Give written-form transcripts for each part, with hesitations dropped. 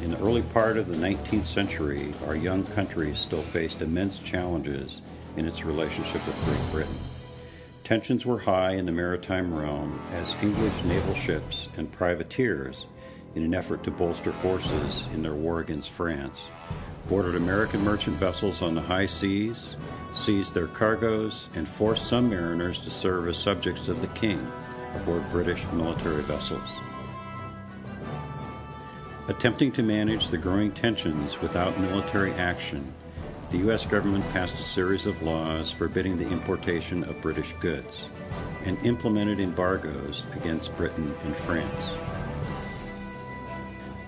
In the early part of the 19th century, our young country still faced immense challenges in its relationship with Great Britain. Tensions were high in the maritime realm as English naval ships and privateers, in an effort to bolster forces in their war against France, boarded American merchant vessels on the high seas, seized their cargoes, and forced some mariners to serve as subjects of the king aboard British military vessels. Attempting to manage the growing tensions without military action, the U.S. government passed a series of laws forbidding the importation of British goods and implemented embargoes against Britain and France.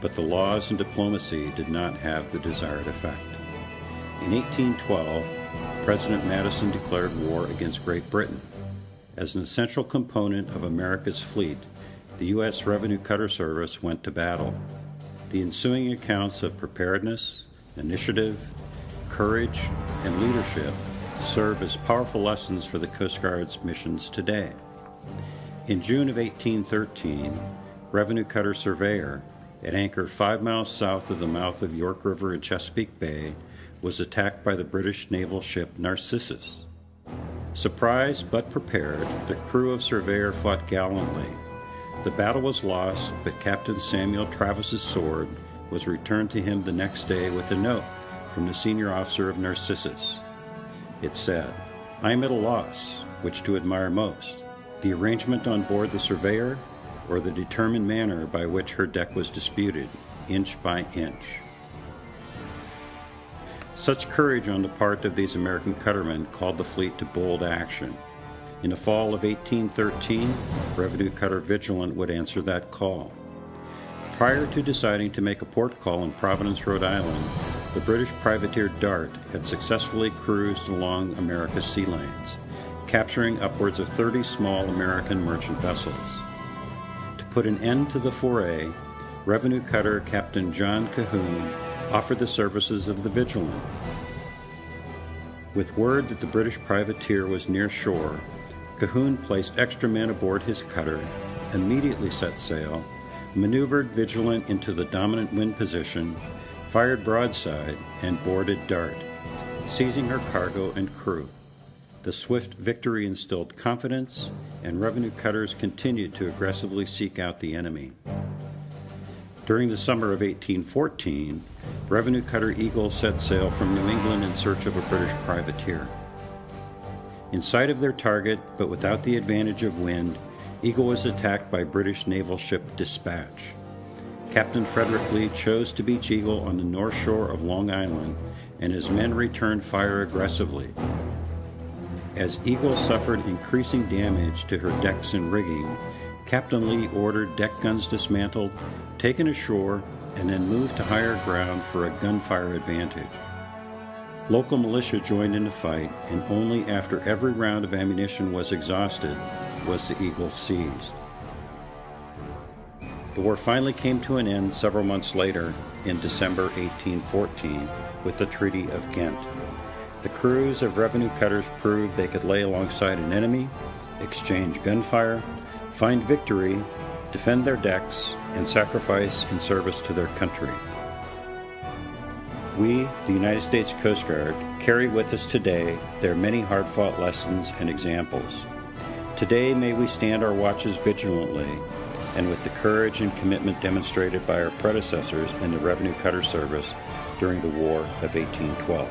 But the laws and diplomacy did not have the desired effect. In 1812, President Madison declared war against Great Britain. As an essential component of America's fleet, the U.S. Revenue Cutter Service went to battle. The ensuing accounts of preparedness, initiative, courage, and leadership serve as powerful lessons for the Coast Guard's missions today. In June of 1813, Revenue Cutter Surveyor, at anchor 5 miles south of the mouth of York River in Chesapeake Bay, was attacked by the British naval ship Narcissus. Surprised but prepared, the crew of Surveyor fought gallantly. The battle was lost, but Captain Samuel Travis's sword was returned to him the next day with a note from the senior officer of Narcissus. It said, "I am at a loss, which to admire most, the arrangement on board the Surveyor, or the determined manner by which her deck was disputed, inch by inch." Such courage on the part of these American cuttermen called the fleet to bold action. In the fall of 1813, Revenue Cutter Vigilant would answer that call. Prior to deciding to make a port call in Providence, Rhode Island, the British privateer Dart had successfully cruised along America's sea lanes, capturing upwards of 30 small American merchant vessels. To put an end to the foray, Revenue Cutter Captain John Cahoon offered the services of the Vigilant. With word that the British privateer was near shore, Cahoon placed extra men aboard his cutter, immediately set sail, maneuvered Vigilant into the dominant wind position, fired broadside, and boarded Dart, seizing her cargo and crew. The swift victory instilled confidence, and revenue cutters continued to aggressively seek out the enemy. During the summer of 1814, Revenue Cutter Eagle set sail from New England in search of a British privateer. In sight of their target, but without the advantage of wind, Eagle was attacked by British naval ship Dispatch. Captain Frederick Lee chose to beach Eagle on the north shore of Long Island, and his men returned fire aggressively. As Eagle suffered increasing damage to her decks and rigging, Captain Lee ordered deck guns dismantled, taken ashore, and then moved to higher ground for a gunfire advantage. Local militia joined in the fight, and only after every round of ammunition was exhausted was the Eagle seized. The war finally came to an end several months later, in December 1814, with the Treaty of Ghent. The crews of revenue cutters proved they could lay alongside an enemy, exchange gunfire, find victory, defend their decks, and sacrifice in service to their country. We, the United States Coast Guard, carry with us today their many hard-fought lessons and examples. Today may we stand our watches vigilantly, and with the courage and commitment demonstrated by our predecessors in the Revenue Cutter Service during the War of 1812.